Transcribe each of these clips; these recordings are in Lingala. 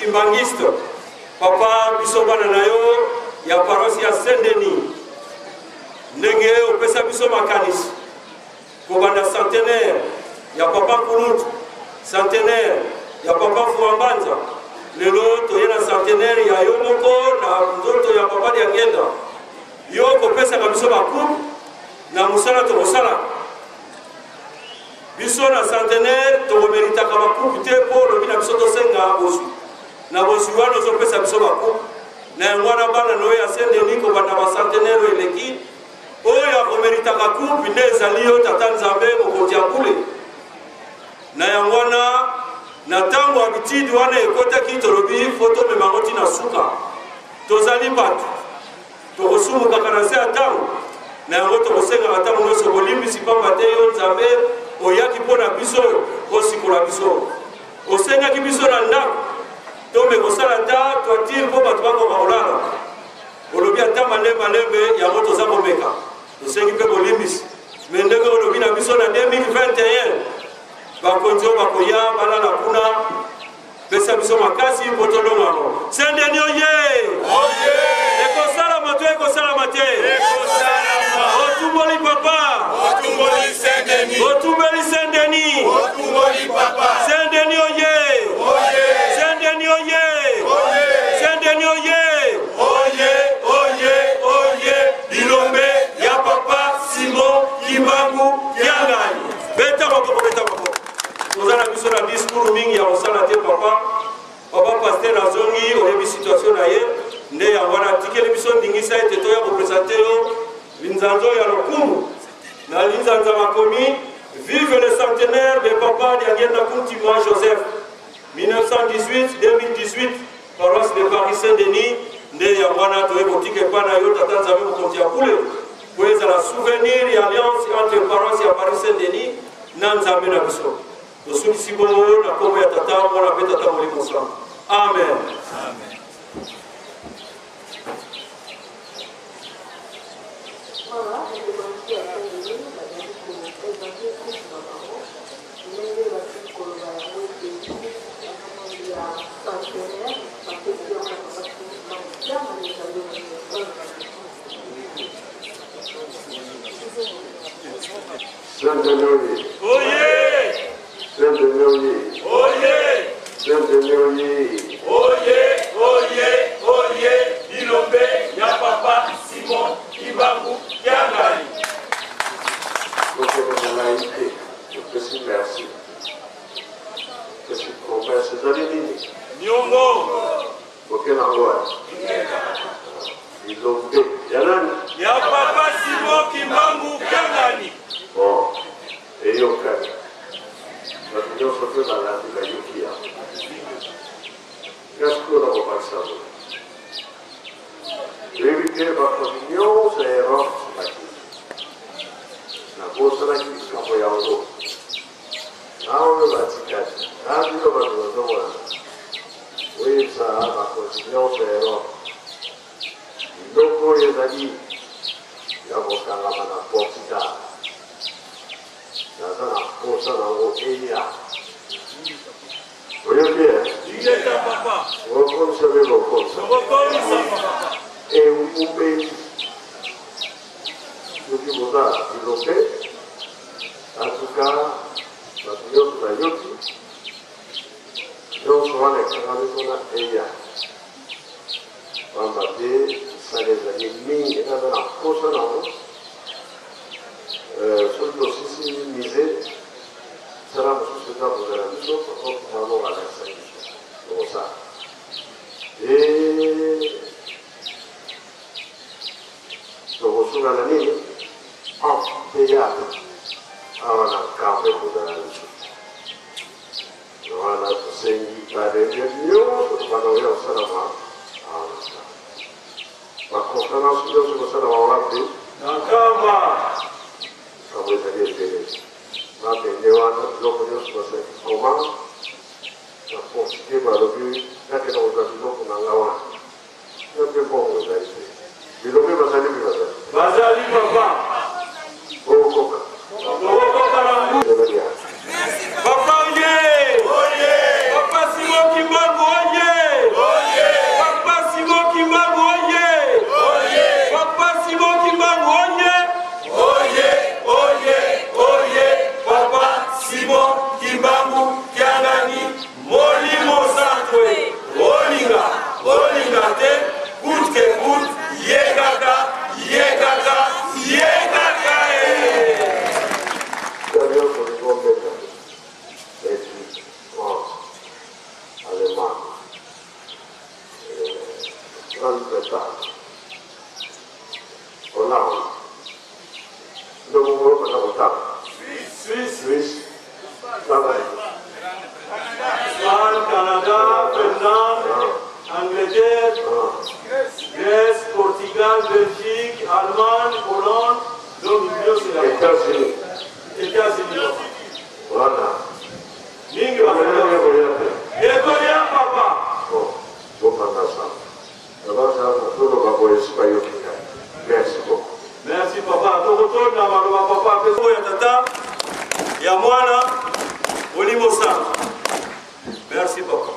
kimbangiste papa biso bana na yo ya paroisse ya Saint-Denis ndenge opesa biso makanisi kobanda centenaire ya papa Kulut centenaire ya papa Fuambanza lelo toyena centenaire ya yo moko na ndoto ya papa Diangenda yo kopesa biso bakupe na musala tokosala biso na centenaire tokomeritaka bakupe te mpo lobi na biso tosenga bozwi na bozwi wana ozopesa biso bakupe na yango wana bana na oyo ya Saint-Denis kobanda bacentenaire oyo eleki oyo akomeritaka kupe nde ezali yo tata Nzambe mokonzi ya bule na yango wana na ntango habitude wana ekotaki tolobi fo tomemango ntina suka tozali bato tokosumukaka na se ya ntango na yango tokosengaka ntango nyonso kolimbisi pamba te yo Nzambe oyaki mpo na biso osikola biso osengaki biso na ndako tome kosala ta toitire mpo bato bakoka kolala olobi ata malembe yango toza komeka tosengi mpe kolimbisi me ndenge olobi na biso na 2021 bakonzi oyo bakoya balala kuna pesa biso makasi mpo tolongako Saint-Denis oye ekosalama to ekosalama te otumboli papa otumboli Saint-Denis otumboli Saint-Denis otumboli papa Saint-Denis oye Saint-Denis oye Saint-Denis oye Lilombe ya papa Simon Kimbangu Kiangani beta moko tozala biso na discours mingi ya kosala te papa paster azongi oyebi situation na ye nde yango wana atikeli biso ndingisa ete toya kopresente yo linzanzo ya lokumu na linzanza makomi vive le centenaire de papa Diangenda Kuntima Joseph 1918-2018 paroisse de Paris Saint-Denis nde yango wana toye kotika epai na yo tata Nzambe mokonzi ya bule po ezala souvenir ya alliance entre paroisse ya Paris Saint-Denis na Nzambe na biso tosukisi bongo na kombo ya tata mwana mpe tata molimo sango amen. Saint-Denis oye! Saint-Denis oye! Saint-Denis oye! Lilombe ya papa Simon Kimbangu Kiangani. Donc on a été, je précise merci. Que c'est promesse d'Alénie. Nyongo. Aucun envoi. Lilombe ya papa Simon Kimbangu Kiangani. Bon, et Yokan. La union se fait dans la Yukia. Qu'est-ce qu'on a pas ça? L'éviter votre union, c'est erreur. La bourse là qui se envoie en haut. Là, on va tirer. Là, on va nous oui, ça, la union, c'est erreur. Donc, il y a des amis. Il y a un peu de portida. Nazana kosa na oeya. Oyo bien. Dileta papa. Okonsa le okonsa. Okonsa papa. Et umbe. Yoki moda Lilombe. En tout cas, la union de la Yoki. Donc souvent les canaux sont eya. On va dire ça les années mille dans la kosa na o. Sono aussi misé, sarà una società moderna, o alla lo sa. E dopo sulla la linea, ho piegato a una cambio moderna. Non ha segni per il mio, quando io sarà ma con la nostra cosa sarà avanti. Non cambia. Quand vous allez faire ma pénéoane, l'opinion se passe comment la poursuite par le but, là que nous avons pour l'angawan. C'est un peu bon, vous allez faire. Il va salir, il va salir. Vasali, papa. Bokoka. Bokoka, papa, oye! Papa Simon Kimbangu, oye! manifestare. Hollande. Nous voulons que nous avons Suisse. Canada, Finlande, Angleterre, Grèce, Portugal, Belgique, Allemagne, Hollande, donc États-Unis. Voilà. Papa. Bon, ça. D'abord, ça, tout le monde Merci beaucoup. Merci papa. Retourne dans papa. Tata, ya mwana, Olimo Sang. Merci papa.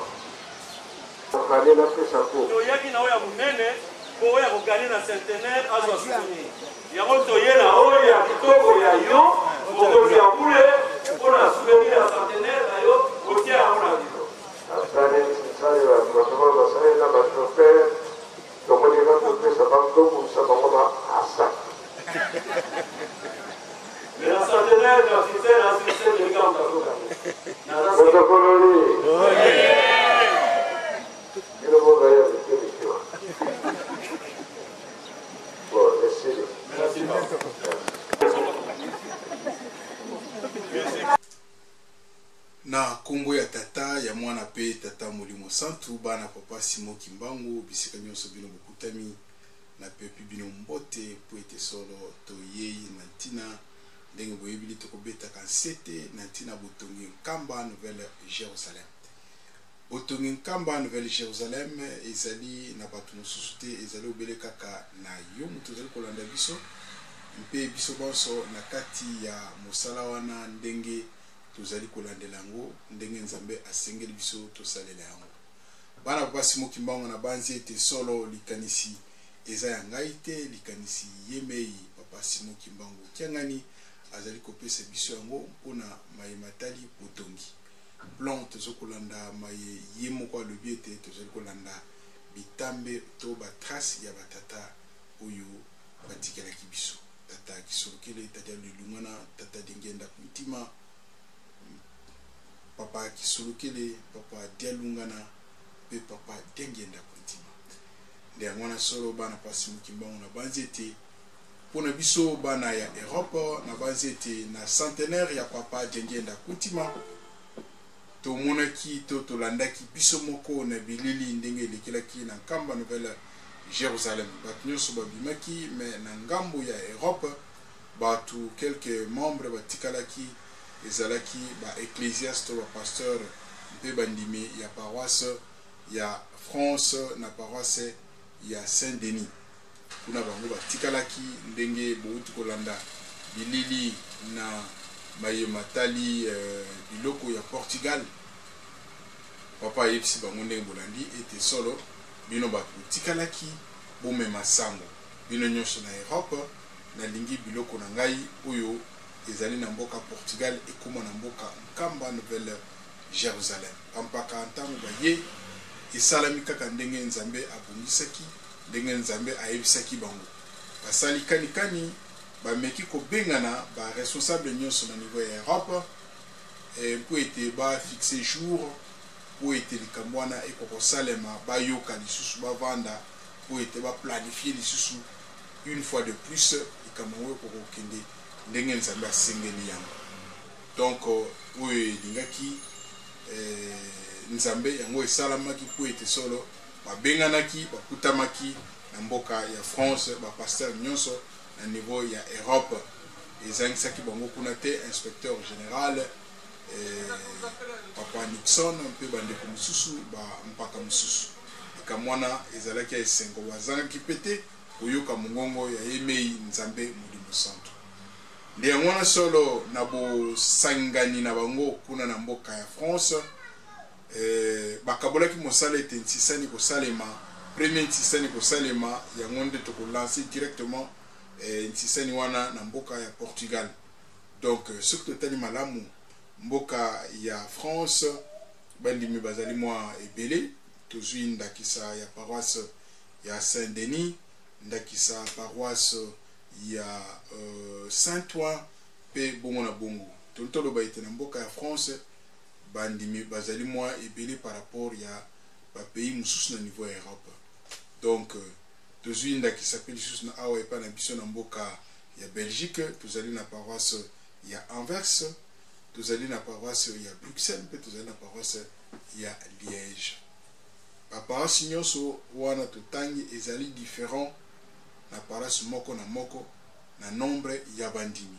Gagner la paix, ça court. Toyaki na oya munene, ko oya ko gagner na centenaire azwa souvenir. Ya moto yena oya kitoko ya yo, ko ya kule, ko na souvenir ya centenaire na yo, ko tia ona biso. Asante wa kwa basare na batofer. Como ele vai fazer essa banca, como essa banca assa. Mais la centenaire, c'est le gars de la na kombo ya tata ya mwana pe tata Molimo Santu bana papa Simon Kimbangu bisika nyonso bino bokutami na pepi bino mbote po ete solo to yei na ntina ndenge boyebili tokobeta kansete na ntina botongi nkamba Nouvelle Jérusalem. Botongi nkamba Nouvelle Jérusalem ezali na bato mosusu te, ezali obele kaka na yo moto ozali kolanda biso mpe biso bonso na kati ya mosala wana ndenge tozali kolandela yango ndenge nzambe asengeli biso tosalela yango. Bana papa Simon Kimbangu na banzi ete solo likanisi eza ya ngai te, likanisi yemei papa Simon Kimbangu kiangani azali kopesa biso yango mpona mayematali botongi plan tozokolanda maye ye moko alobi ete tozali kolanda bitambe to batrace ya batata oyo batikelaki biso. Tata Kisolokele, tata Lulungana, tata Dengenda Kuntima, papa Kisolokele, papa Dialungana, pe papa Dengenda Kuntima. Nde ngwana solo bana pasi Kimbangu na banzete pona biso bana ya Europe na banzete na centenaire ya papa Dengenda Kuntima. To monaki to landaki biso moko na bilili ndenge lekelaki na nkamba Nouvelle Jérusalem. Batu nyonso babimaki mais na ngambo ya Europe batu quelques membres batikalaki ezalaki ba ecclésiaste ba pasteur mpe bandimi ya paroisse ya France na paroisse ya Saint-Denis. Kuna bango batikalaki ndenge bouti kolanda bilili na mayematali biloko ya Portugal. Papa yepsi bango ndenge bolandi ete solo bino bato tikalaki bomema sango bino nyonso na Europe na lingi biloko na ngai oyo ezali na mboka Portugal ekoma na mboka nkamba Nouvelle Jérusalem. Ampaka ntango baye esalami kaka ndenge nzambe abongisaki, ndenge nzambe ayebisaki bango. Basali kanikani bameki kobengana ba responsable nyonso na niveau ya Europe po ete ba fixe jour po ete likambo wana ekokosalema bayoka lisusu bavanda po ete baplanifie lisusu une fois de plus likambo oyo ekokokende ndenge nzambe asengeli yango. Donc oyo elingaki nzambe yango esalamaki po ete solo babenganaki bakutamaki na mboka ya France bapasteur nyonso na niveau ya Europe ezangisaki bango kuna te inspecteur général papa Nixon mpe bandeko mosusu mpaka mosusu ekamwana ezalaki ya esengo bazangaki pete koyoka mongongo ya yemei nzambe Molimo Santu. Nde yango wana solo na bosangani na bango kuna na mboka ya France bakabolaki mosala ete ntisani kosalema premier ntisani kosalema yango nde tokolanse directement ntisani wana na mboka ya Portugal. Donc soki totali malamu mboka ya France bandimi bazali mwa ebele tozwi ndakisa ya paroisse ya Saint-Denis, ndakisa paroisse ya Saint-Ouen pe bongo na bongo. Tontoloba ete na mboka ya France bandimi bazali mwa ebele par rapport ya ba pays mosusu na niveau ya Europe. Donc tozwi ndaki sapeli lisusu na awa epa na biso na mboka ya Belgique, tozali na paroisse ya Anvers, tozali na paroisse ya Bruxelles, mpe tozali na paroisse ya Liège. Ba paroisse nyonso wana totangi ezali différent na paroisse moko na moko na nombre ya bandimi.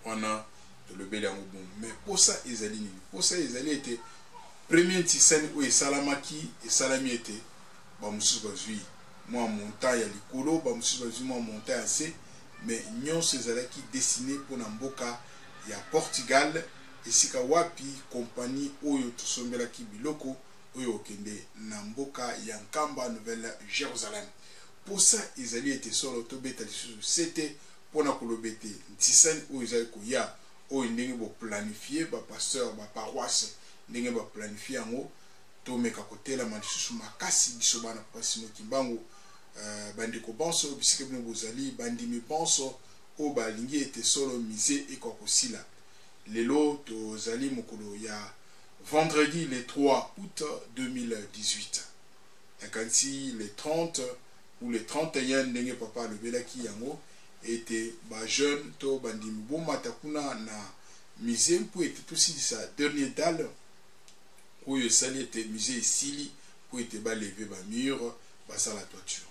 Wana tolobeli yango bon. Mais posa ezali nini? Posa ezali ete premier tisani oyo esalamaki esalami ete bamosusu bazwi mwa montant ya likolo, bamosusu bazwi mwa montant ya se, mais nyonso ezalaki destiné mpona mboka ya Portugal, esika wapi kompani oyo tosombelaki biloko oyo okende na mboka ya nkamba Nouvelle Jérusalem. Posa ezali ete solo tobeta lisusu sete mpona koloba ete ntisani oyo ezali koya oyo ndenge boplanifie bapasteur baparoisse ndenge baplanifie yango tomeka kotelama lisusu makasi biso bana pasi mokimbangu bandeko bonso bisika bino bozali bandimi bonso oyo balingi ete solo mise ekwa kosila. Lelo tozali mokolo ya vendredi le 3 août 2018. Nakanisi le 30 ou le 31 ndenge papa alobelaki yango ete ba jeune to bandimi bomata kuna na mise mpo ete tosilisa dernier dalle oyo esali ete mise esili mpo ete baleve bamure basala toiture.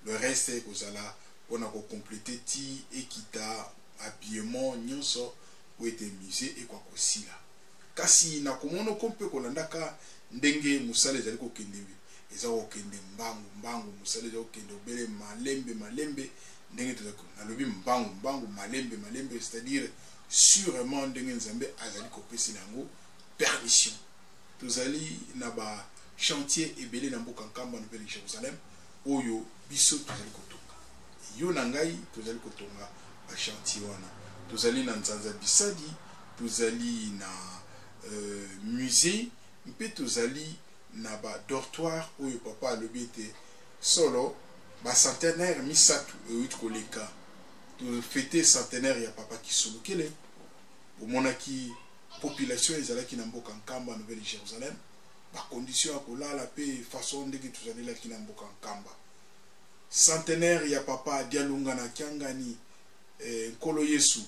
Le reste kozala mpona kokomplete ti ekita habillement nyonso po ete mise ekwa kosila. Kasi na komono kompe kolandaka ndenge musala ezali kokende eza kokende mbangu musala ezali kokende obele malembe ndenge tozako nalobi mbangu malembe c'est-à-dire sûrement ndenge nzambe azali kopesela yango permission. Tozali na ba chantier ebele na mboka nkamba Nouvelle Jérusalem oyo biso tozali kotonga. Yo na ngai tozali kotonga ba chantier wana. Tozali na Nzanza Bisadi, tozali na musée, mpe tozali na ba dortoir oyo papa alobi ete solo ba centenaire misatu euti koleka. To fêter centenaire ya papa Kisolokele. Omonaki population ezalaki na mboka nkamba Nouvelle Jérusalem, ba condition ya kolala pe façon ndenge tozalelaki na mboka nkamba. Centenaire ya papa Dialunga na Kiangani Nkolo Yesu,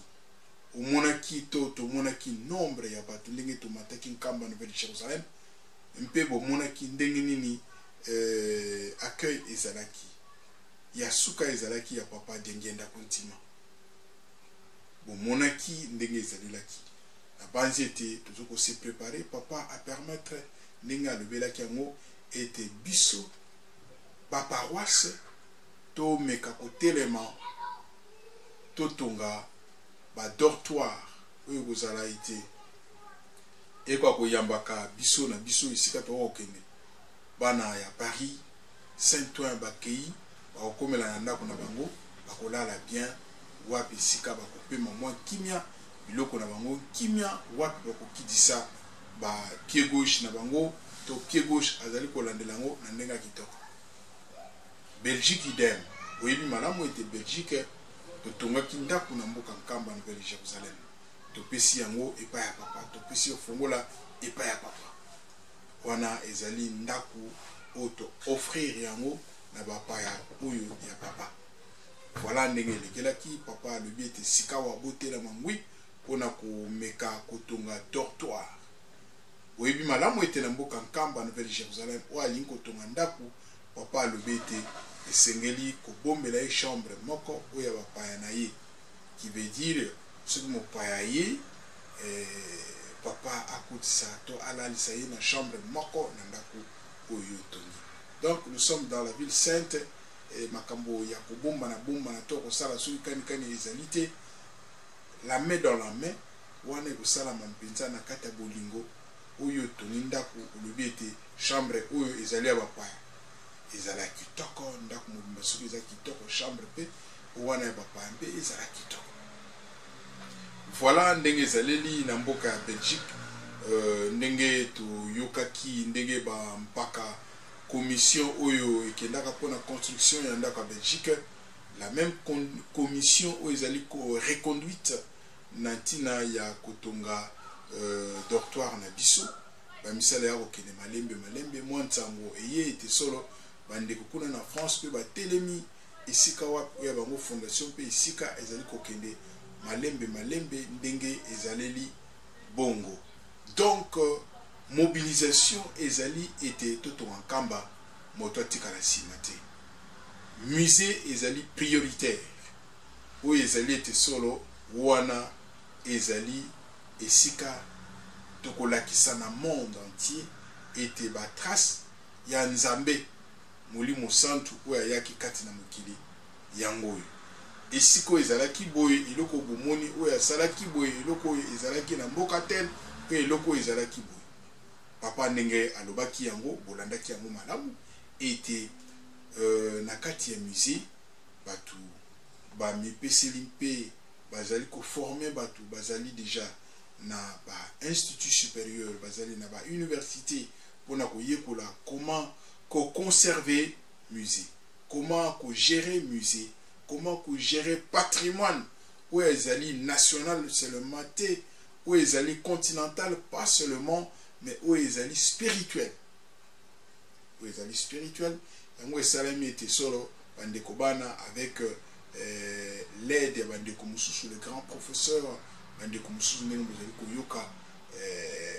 omonaki tomonaki nombre ya bato ndenge tomataki nkamba Nouvelle Jérusalem, mpe bomonaki ndenge nini accueil ezalaki ya suka ezalaki ya papa Dengenda Kontima. Bomonaki ndenge ezalelaki na banzi ete tozoko se préparer papa a permettre ndenge alobelaki yango ete biso ba paroisse to meka kotelema totonga ba dortoir oyo kozala ete ekwa koyambaka biso na biso esika tokokende bana ya Paris Saint-Ouen bakei bakokomela na ndako na bango bakolala bien wapi esika bakopema mwa kimia biloko na bango kimia wapi bakokidisa ba pied gauche na bango to pied gauche azali kolandela yango na ndenge ya kitoko. Belgique idem, oyebi malamu ete Belgique totongaki ndako na mboka nkamba Nouvelle Jérusalem, topesi yango epai ya papa, topesi ofongola epai ya papa. Wana ezali ndako oyo to offrir yango na bapaya oyo ya papa. Voilà ndenge elekelaki papa alobi ete sika wa botela mangwi mpona komeka kotonga dortoir. Oyebi malamu ete na mboka nkamba Nouvelle Jérusalem oyo alingi kotonga ndako, papa alobi ete esengeli kobombela ye chambre moko oyo ya bapaya na ye, qui veut dire soki mopaya ye papa akutisa to alalisa ye na chambre moko na ndako oyo tongi. Donc nous sommes dans la ville sainte, makambo ya kobomba na to kosala soki kanikani ezali te, la main dans la main wana ekosalama mpenza na kati ya bolingo oyo tongi ndako. Olobi ete chambre oyo ezali ya bapaya ezala kitoko, ndako mobimba soki eza kitoko, chambre pe wana ya bapaya mpe ezala kitoko. Voilà ndenge ezaleli na mboka ya Belgique, ndenge toyokaki ndenge ba mpaka commission oyo ekendaka mpona construction ya ndako ya Belgique, la même commission oyo ezali ko reconduite na ntina ya kotonga dortoir na biso, bamisala ya kokende malembe mwa ntango eye ete solo bandeko kuna na France pe batelemi esika wapi ya bango fondation pe esika ezali kokende malembe ndenge ezaleli bongo. Donc mobilisation ezali ete toto nkamba moto atikala nsima te. Musée ezali prioritaire oyo ezali ete solo wana ezali esika tokolakisa na monde entier ete batrace ya nzambe molimo santu oyo ayaki kati na mokili yango oyo. Esika oyo ezalaki boye eloko bomoni oyo asalaki boye eloko oyo ezalaki na mboka tel pe eloko oyo ezalaki boye. Papa ndenge alobaki yango bolandaki yango malamu ete na kati ya musée batu ba mipeseli mpe bazali ko former batu bazali déjà na ba institut supérieur bazali na ba université pona ko yekola comment ko conserver musée, comment ko gérer musée, comment ko gérer patrimoine ou ezali national seulement te ou ezali continental pas seulement mais où ezali spirituel. Où ezali spirituel yango esalami ete solo bandeko bana avec l'aide ya bandeko mususu le grand professeur bandeko mususu ndenge bozali koyoka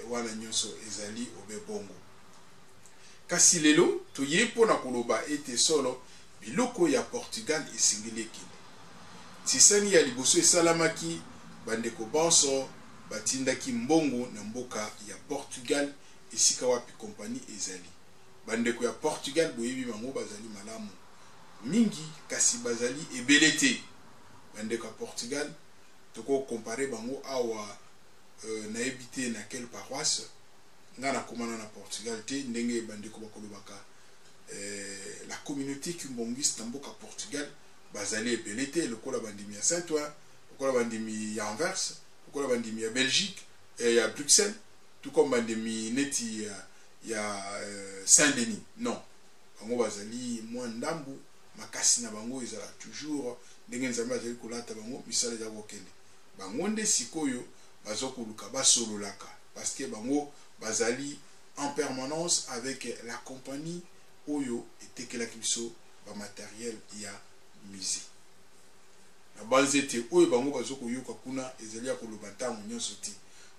wana nyonso ezali obebongo. Kasi lelo toye mpona koloba ete solo biloko ya Portugal esengeli ekende. Tisani ya liboso esalamaki bandeko bonso batindaki mbongo na mboka ya Portugal esika wapi kompani ezali. Bandeko ya Portugal boyebi bango bazali malamu mingi kasi bazali ebele te. Bandeko ya Portugal toko comparer bango awa na ebite na quelle paroisse nga na komana na Portugal te ndenge bandeko bakolobaka la communauté kimbongiste na mboka Portugal bazali ebele te lokola bandimi ya Saint-Ouen, lokola bandimi ya Anvers, lokola bandimi ya Belgique ya Bruxelles, tout comme bandimi neti ya Saint-Denis. Non, bango bazali mwa ndambu makasi na bango ezala toujours ndenge nzambe azali kolata bango misala ya kokende. Bango nde sikoyo bazokoluka basololaka parce que bango bazali en permanence avec la compagnie oyo etekelaki biso ba matériel ya musée. Na banzete oyo bango bazokoyoka kuna ezali ya koloba ntango nyonso te.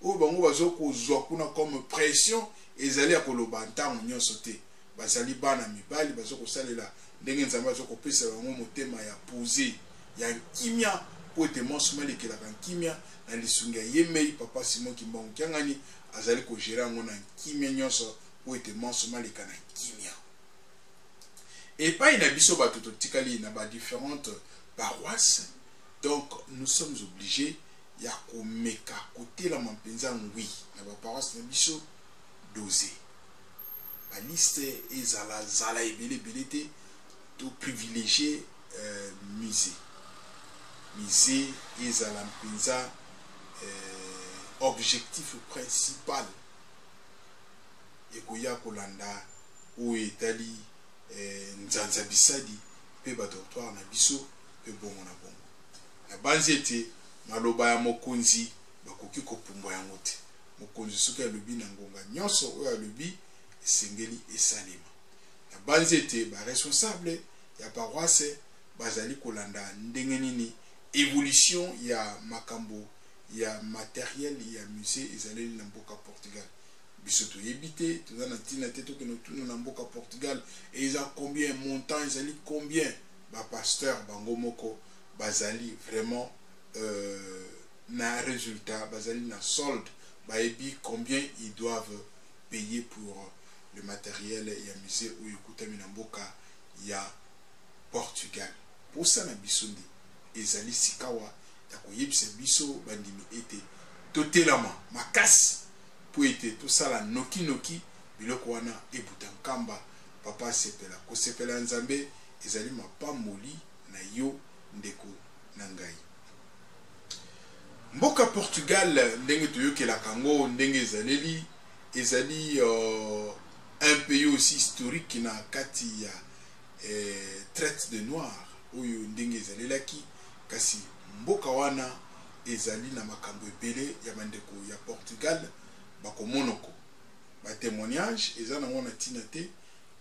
Oyo bango bazokozwa kuna comme pression ezali ya koloba ntango nyonso te. Bazali bana mibali bazokosalela ndenge nzambe azokopesa bango motema ya poser ya kimia po ete monsuma lekelaka kimia na lisunga yemei papa Simon Kimbongo kiangani azali ko gérer yango na kimia nyonso po ete monsuma lekana kimia. Et pas in abisso bato totikali na ba différentes paroisses. Donc nous sommes obligés ya komeka côté la mampenza ngwi na ba paroisse na biso doser. La liste ezala zala ebele belete to privilégier musée. Musée ezala mpenza objectif principal ekoya kolanda o etali nzanza bisadi pe ba dortoir na biso pe bongo na bongo. Na banzete maloba ya mokonzi bakoki kopumbwa yango te. Mokonzi soki alobi na ngonga nyonso oyo alobi esengeli esalema. Na banzete ba responsable ya paroisse bazali kolanda ndenge nini évolution ya makambo ya matériel ya musée ezaleli na mboka Portugal. Biso toyebite toza na ntina te tokende tuna na mboka Portugal eza combien montant ezali combien ba pasteur bango moko bazali vraiment na résultat bazali na solde baebi combien ils doivent payer pour le matériel ya musée ou ekutami na mboka ya Portugal. Pour ça na biso ndi ezali sikawa ya koyebisa biso bandimi ete totelama makasi po ete tosala noki noki biloko wana ebuta nkamba papa sepela kosepela nzambe ezali mapamboli na yo ndeko na ngai. Mboka Portugal ndenge toyokelaka ngo ndenge ezaleli ezali un pays aussi historique na kati ya traite de noir oyo ndenge ezalelaki kasi mboka wana ezali na makambo ebele ya bandeko ya Portugal bakomonoko ba témoignage eza nango na tina te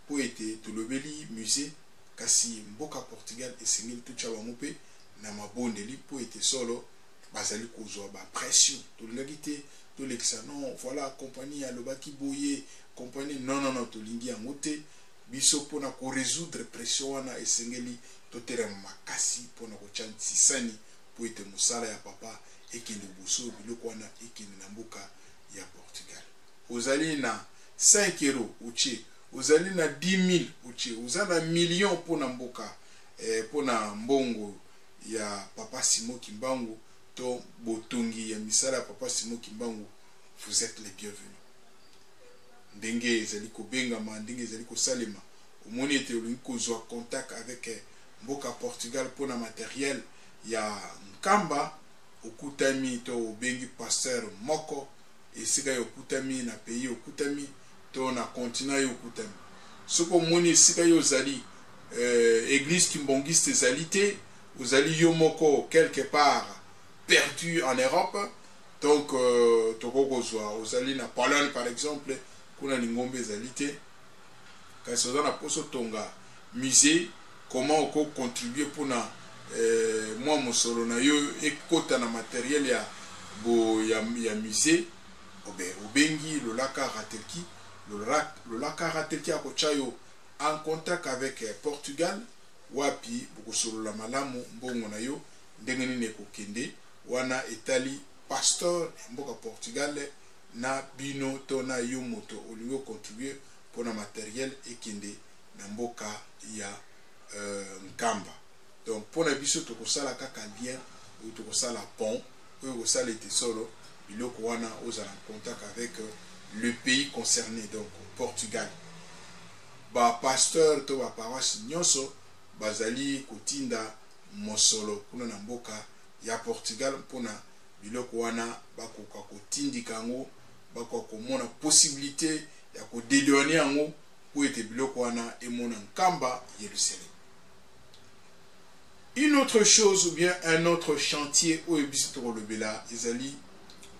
po ete tolobeli musée kasi mboka Portugal esengeli tutya bango mpe na mabondeli po ete solo bazali kozwa ba pression tolingaki te tolekisa non voilà compagnie alobaki boye compagnie non tolingi yango te biso mpona korésoudre pression wana esengeli totelema makasi mpona kotya ntisani po ete mosala ya papa ekende boso biloko wana ekende na mboka ya Portugal. Ozali na 5 euros uche, ozali na 10 000 uche, ozali na million mpona mboka mpona mbongo ya papa Simon Kimbangu to botongi ya misala ya papa Simon Kimbangu, vous êtes les bienvenus. Ndenge ezali kobengama, ndenge ezali kosalema, omoni ete olingi kozwa contact avec mboka Portugal mpona matériel ya nkamba, okutami to obengi pasteur moko esika yo okutami na pays okutami to na continent yo okutami. Soko omoni esika yo ozali église kimbongiste ezali te, ozali yo moko quelque part perdu en Europe, donc tokokozwa ozali na Pologne par exemple kuna lingombe ezali te, kasi oza na poso tonga musée comment oko contribuer mpona moi mosolo na yo ekota na matériel ya musée obengi lolaka ratelki lolaka ratelki akotya yo en contact avec Portugal wapi bokosolola malamu mbongo na yo ndenge nini ekokende wana etali pasteur mboka Portugal na bino to na yo moto olingo contribuer mpona matériel ekende na mboka ya nkamba. Donc pour la biso tokosala kaka lien ou tokosala pont ou tokosala ete solo biloko wana ozala en contact avec le pays concerné, donc Portugal. Ba pasteur to ba paroisse nyonso bazali kotinda mosolo kuna na mboka ya Portugal mpona biloko wana bakoka kotindika yango, bakoka komona possibilité ya kodédouaner yango po ete biloko wana emona nkamba Yerusalem. Une autre chose ou bien un autre chantier au Ebisitoro Lebela, ezali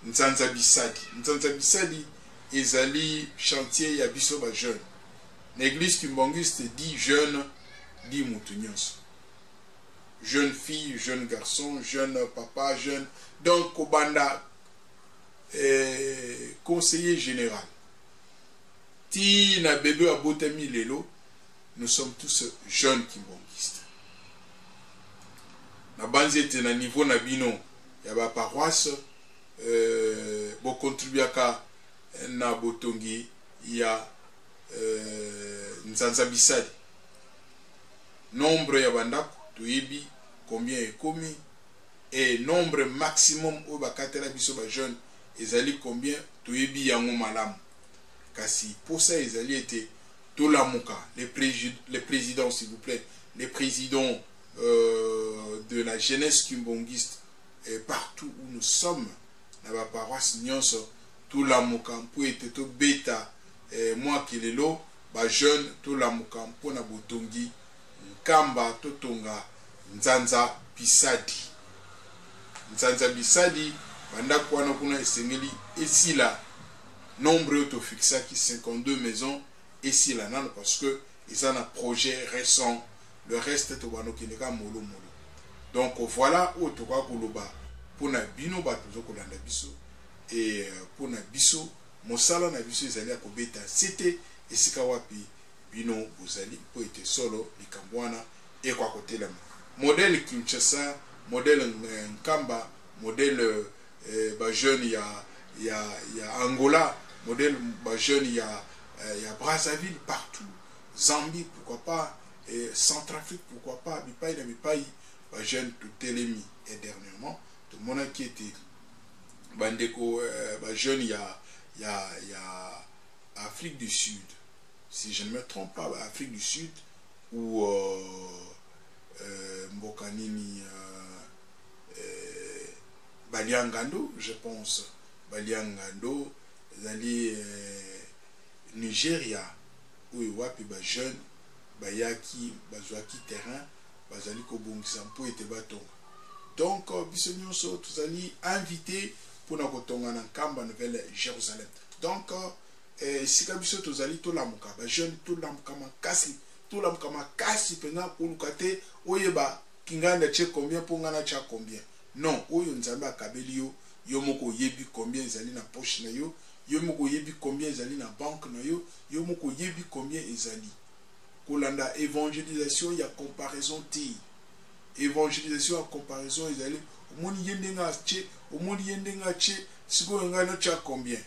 Nzanza Bisadi. Nzanza Bisadi ezali chantier ya biso ba jeune. L'église kimbongiste dit jeune, dit mutunyonso. Jeune fille, jeune garçon, jeune papa, jeune. Donc Kobanda conseiller général. Ti na bébé à Botami Lelo, nous sommes tous jeunes kimbongistes. Na banzete na niveau na bino ya ba paroisse bo contribuaka na botongi ya Nzanza Bisadi. Nombre ya bandako toyebi combien ekomi et nombre maximum o bakatela biso ba jeune ezali combien toyebi yango malamu. Kasi posa ezali ete tolamuka les présidents s'il vous plaît, les présidents de la jeunesse kimbongiste partout où nous sommes na ba paroisse nyonso tout la muka mpo ete to beta moi kilelo ba jeune tout la muka mpo na botongi nkamba to tonga Nzanza Bisadi. Nzanza Bisadi banda kwana kuna esengeli esila nombre auto fixaki 52 maisons esila nan parce que ils ont un projet récent. Le reste to bano kineka molo molo. Donc voilà où to ka koloba pona bino bato zo kolanda biso et pona biso mosala na biso ezali ya kobeta c'était esika wapi bino bozali po ete solo likambwana e kwa kotelema. Modèle Kinshasa, modèle Nkamba, modèle ba jeune ya Angola, modèle ba jeune ya Brazzaville partout, Zambie pourquoi pas, et Centrafrique pourquoi pas, Bipaï na Bipaï, ba jeune tout télémi et dernièrement tout le monde qui était bandeko ba jeune ya Afrique du Sud, si je ne me trompe pas, Afrique du Sud ou Mbokanini Baliangando, je pense Baliangando, zali Nigeria où wapi ba jeune bayaki bazwaki terrain bazali ko bongisa mpo ete batonga. Donc biso nyonso tozali invité pour na kotonga na Nkamba Nouvelle Jérusalem. Donc sika biso tozali tolamuka ba jeune tolamuka makasi penga koluka te oyeba kinganda che combien pongana cha combien non oyo nzambe akabeli yo yo moko yebi combien ezali na poche na yo yo moko yebi combien ezali na banque na yo yo moko yebi combien ezali kolanda évangélisation ya comparaison te évangélisation ya comparaison ezali omoni yendenga che omoni yendenga che siko ngana cha combien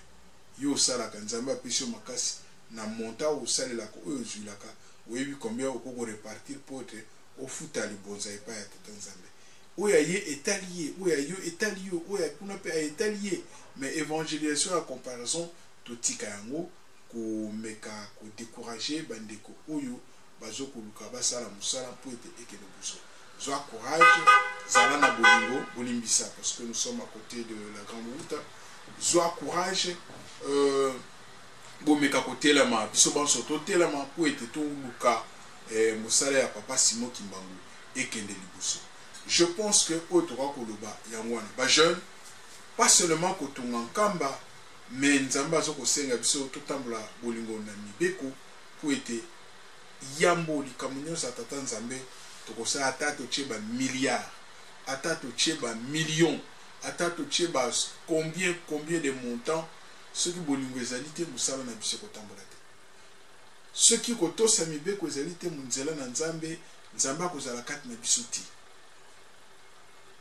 yo salaka nzambe apesi yo makasi na monta osalelaka oyo ozwilaka oyebi combien okoko repartir pote ofuta libonza epai ya tata nzambe oyo aye etali oyo ayo etali yo oyo kuna mpe aetali ye mais évangélisation ya comparaison totika yango komeka kodécourage bandeko oyo bazokoluka basala mosala mpo ete ekende buso zwa courage zala na bolingo bolimbisa parce que nous sommes à côté de la grande route zwa courage bomeka kotelema biso banso totelema mpo ete toluka mosala ya papa Simon Kimbangu ekende liboso. Je pense que otoka koloba yango wana ba jeune pas seulement kotunga nkamba mais nzambe azokosenga biso totambola bolingo na mibeko mpo ete yambo likambo nyonso ya tata nzambe tokosala ata totie ba milliard ata totie ba million ata totie ba combien de montants soki bolingo ezali te mosala na biso kotambola te soki kotosa mibeko ezali te munzela na nzambe nzambe akozala kati na biso te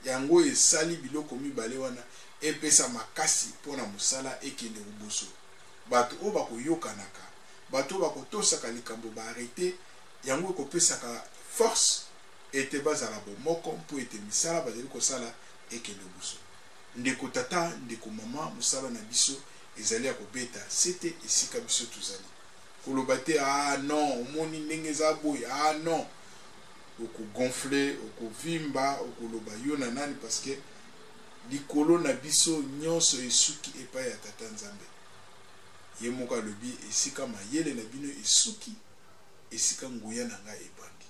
yango esali biloko mibale wana epesa makasi mpona mosala ekende liboso bato oyo bakoyokanaka bato oyo bakotosaka likambo baarete yango ekopesaka force ete bazala bomoko mpo ete misala bazali kosala ekende liboso ndeko tata ndeko mama mosala na biso ezali ya kobeta sete esika biso tozali koloba te non omoni ndenge eza boye non okogonfle okovimba okoloba yo na nani parce que likolo na biso nyonso esuki epai ya tata nzambe ye moko alobi esika mayele na bino esuki esika nguya na ngai ebandi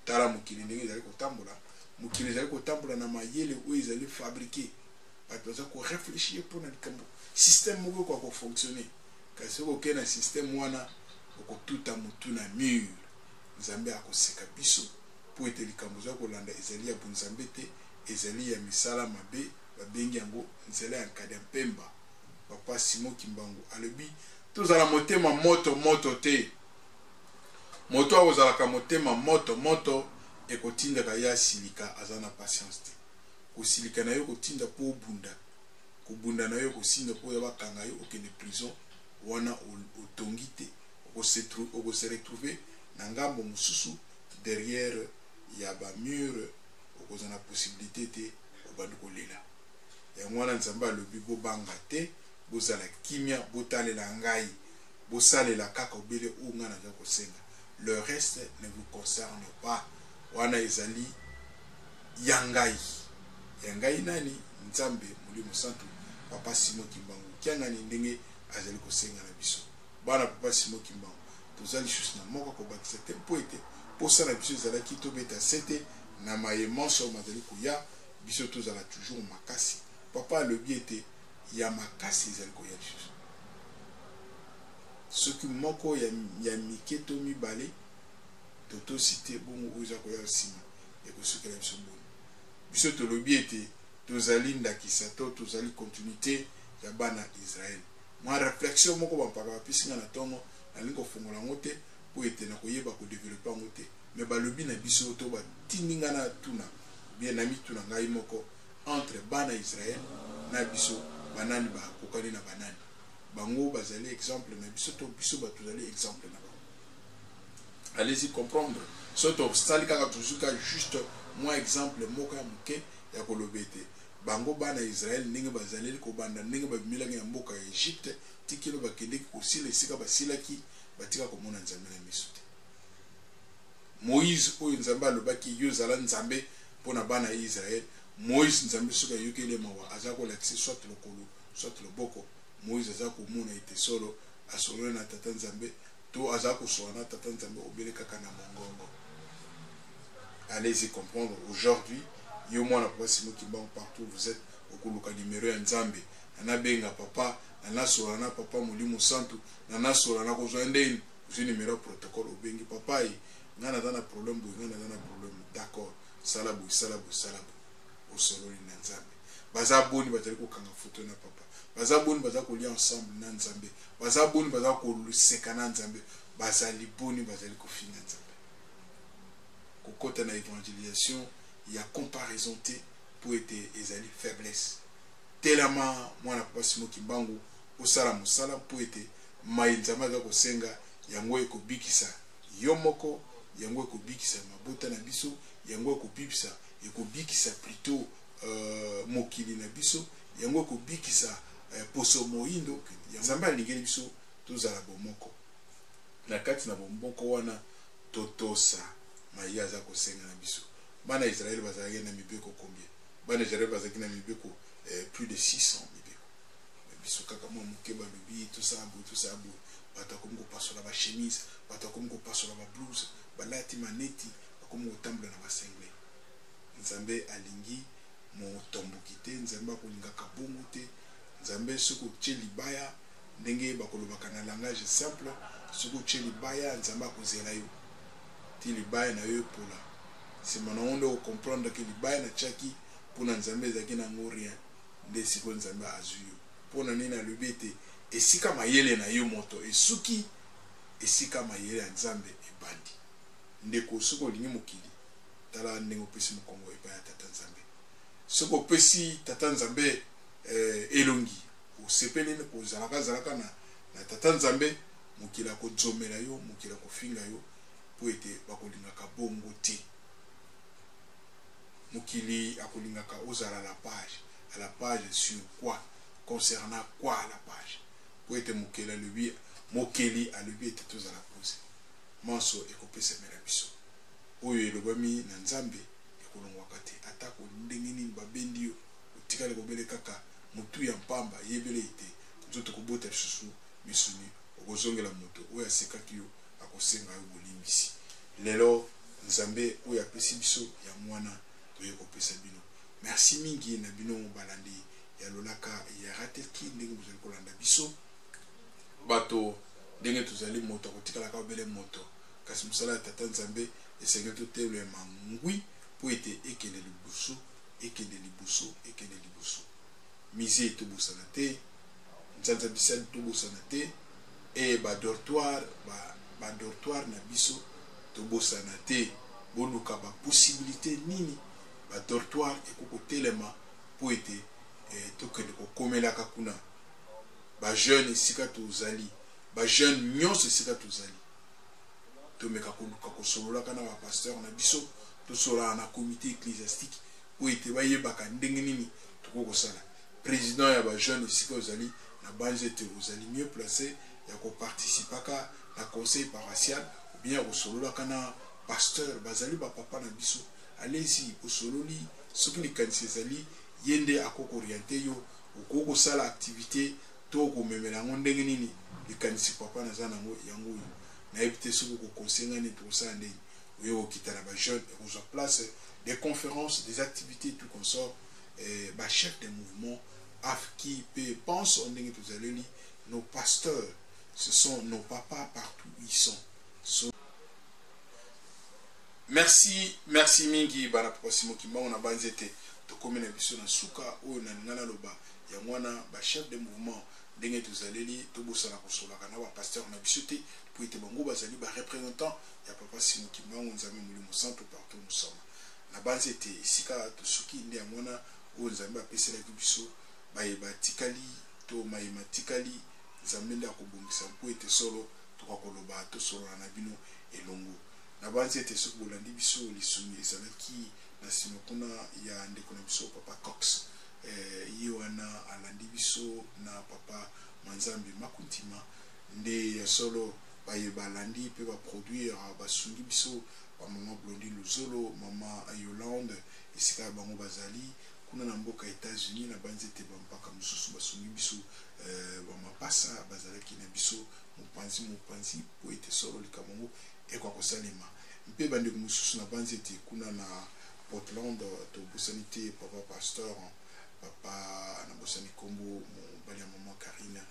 tala mokili ndenge ezali kotambola mokili ezali kotambola na mayele oyo ezali fabriqué bato baza koreflechir mpona likambo système moko ekoka kofonctionne kasi okokende na système wana okotuta motu na mur nzambe akoseka biso mpo ete likambo za kolanda ezali ya bonzambe te ezali ya misala mabe babengi yango nzela ya nkada mpemba papa Simon Kimbangu alobi tozala motema moto te moto akozalaka motema moto ekotindaka ya silika aza na patience te kosilika na yo kotinda mpo obunda kobunda na yo kosinda mpo ya bakanga yo okende prison wana otongi te okose retrouver na ngambo mosusu derrière ya bamure okoza na possibilité te obandi kolela yango wana nzambe alobi bobanga te bozala kimia botalela ngai bosalela kaka obele oyo ngai naza kosenga le reste ne vous concerne pas wana ezali ya ngai nani nzambe molimo santu papa Simon Kimbangu kiangani ndenge azali kosenga na biso bana papa Simon Kimbangu tozali juste na moko kobakisa te mpo ete posa na biso ezalaki tobeta sete na mayemanso mazali koya biso tozala toujours makasi papa alobi ete ya makasi ezali koya lisusu soki moko ya mike to mibale totosi te bongo oyo eza koya nsima ekosukela biso boni biso tolobi ete tozali ndakisa to tozali continuité ya bana Israël mwa réflexion moko bampaka bapisinga na ntongo nalingi kofungola yango te mpo ete na koyeba kodevelope yango te me balobi na biso to batindinga na tuna bien na mituna ngai moko entre bana Israël na biso banani bakokani na banani bango bazali exemple na biso to biso batozali exemple na bango allez-y comprendre soto obstacle kaka tozuka juste moi exemple moko ya moke ya koloba ete bango bana Israël ndenge bazaleli kobanda ndenge babimilaki ya mboka ya Egypte tikilo bakendeki kosila esika basilaki batika komona nzambe na miso te Moïse oyo nzambe alobaki yo zala nzambe mpona bana ya Israël Moïse nzambe soki ayokeli mawa aza kolakisa soit lokolo soit loboko Moïse aza komona ete solo asolola na tata nzambe to aza kosola na tata nzambe obele kaka na mongongo. Allez-y comprendre aujourd'hui yo mwana papa Simon Kimbangu partout vous êtes okuluka numéro ya nzambe anabenga papa na solo na papa Molimo Santo na solo na kozwa ndeni je numéro protocole obengi papa yi ngana dana problème d'accord salabu au solo ni nzambe baza boni bazali ko kanga photo na papa baza boni baza ko lia ensemble na nzambe baza boni baza ko luseka na nzambe bazali boni bazali ko finga nzambe kokota na évangélisation il y a comparaison te pour être ezali faiblesse telama mwana papa Simon Kimbangu osala musala pour être maïnzama za kosenga yango ekobikisa yomoko yango ekobikisa mabota na biso yango ekobikisa plutôt mokili na biso yango ekobikisa poso moindo nzambe alingeli biso tozala bomoko na kati na bomoko wana totosa maya za kosenga na biso bana Israël bazalaki na mibeko combien bana Israël bazalaki na mibeko plus de 600 mibeko biso kaka mwa mokeba lobi tosabu batakomi kopasola ba chemise batakomi kopasola ba blouse balati maneti bakomi kotambola na basengle nzambe alingi motomboki te nzambe akolingaka bongo te nzambe soki otie libaya ndenge bakolobaka na langage simple soki otie libaya nzambe akozela yo ti libaya na yo epola nsima na onde okomprendre ke libaya na tiaki mpona nzambe ezalaki nango rien nde sikoyo nzambe azwi yo mpona nini alobi ete esika mayele na yo moto esuki esika mayele ya nzambe ebandi ndeko soki olingi mokili tala ndenge opesi mokongo epai ya tata nzambe soki opesi tata nzambe elongi osepeleli kozalaka na tata nzambe mokili akozomela yo mokili akofinga yo mpo ete bakolingaka bongo te mokili akolingaka ozala à la page sur quoi concernant quoi à la page pour être mokeli alobi ete tozala pose manso ekopesamela biso oyo elobami na nzambe ekolongwaka te atako ndenge nini babendi yo otikali kobele kaka motu ya mpamba yebele ete nzoto kobota lisusu misuni okozongela moto oyo asekaki yo akosenga yo bolimbisi lelo nzambe oyo apesi biso ya mwana toye kopesa bino merci mingi na bino balandi ya lolaka ya rateki ndenge bozali kolanda biso bato ndenge tozali moto akotikalaka obele moto kasi mosala ya tata nzambe esengeli totelema ngwi mpo ete ekende liboso mise tobosana te nzanza bisali tobosana te e badortoire na biso tobosana te boluka baposibilité nini badortoire ekokotelema mpo ete tokende kokomelaka kuna bajeune esika tozali bajeune nyonso esika tozali tomeka koluka kosololaka na bapasteur na biso tosololaka na comité ecclésiastique mpo ete bayebaka ndenge nini tokokosala président ya bajeune esika ozali na banze ete ozali mieux placé ya koparticipaka na conseil paroissial ou bien kosololaka na pasteur bazali bapapa na biso alezi osololi soki likanisi ezali ye nde akokoriente yo okokosala activité to komemela yango ndenge nini likanisi papa naza nango yango oyo nayebi te soki okokonsenga nini tokosala ndenge oyo okita na bajeune ekozwa place des conférences des activités tout consort bachef de mouvement qui pense en ndenge tozaleli nos pasteurs ce sont nos papas partout où ils sont. Merci mingi bana papa Simon Kimbangu na banzete tokomi na biso na suka oyo na ngana loba ya mwana ba chef de mouvement ndenge tozaleli tobosana kosolaka na ba pasteur na biso te po ete bango bazali ba représentant ya papa Simon Kimbangu nzambe Molimo Santo partout nous sommes na banzete esika tosuki nde ya mwana oyo nzambe apeselaki biso bayeba tikali to mayema tikali nzambe nde akobongisa mpo ete solo tokakoloba tosolola na bino elongo na banzi ete soki bolandi biso lisuni ezalaki na nsima kuna ya ndeko na biso papa Cox ye wana alandi biso na papa Manzambe Makuntima nde ya solo bayeba alandi mpe baproduire basungi biso bamama Blondine Luzolo mama Yolande esika bango bazali kuna na mboka États-Unis na banzi ete bampaka mosusu basungi biso bamapasa bazalaki na biso mopanzi po ete solo likamongo ekwa kosalema mpe bandeko mosusu na banzi ete kuna na Portland tobosani te papa pasteur papa na bosani kombo mobali ya mama Karina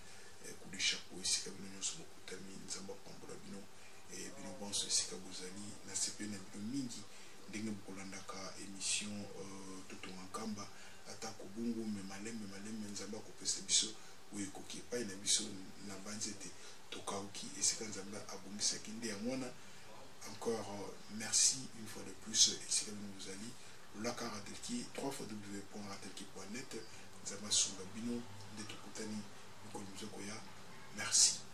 coup de chapeau esika bino nyonso bokutami nzambe apambola bino bino bonso esika bozali na sepe na bino mingi ndenge bokolandaka émission totonga nkamba ata kobungu me malembe nzambe akopesa biso oyo ekoki epai na biso na banzete tokauki esika nzambe abongisaki nde ya mwana. Encore merci une fois de plus esika bino bozali lolaka ratelki www.ratelki.net nzambe asunga bino nde tokutani mikolo mizoko ya merci.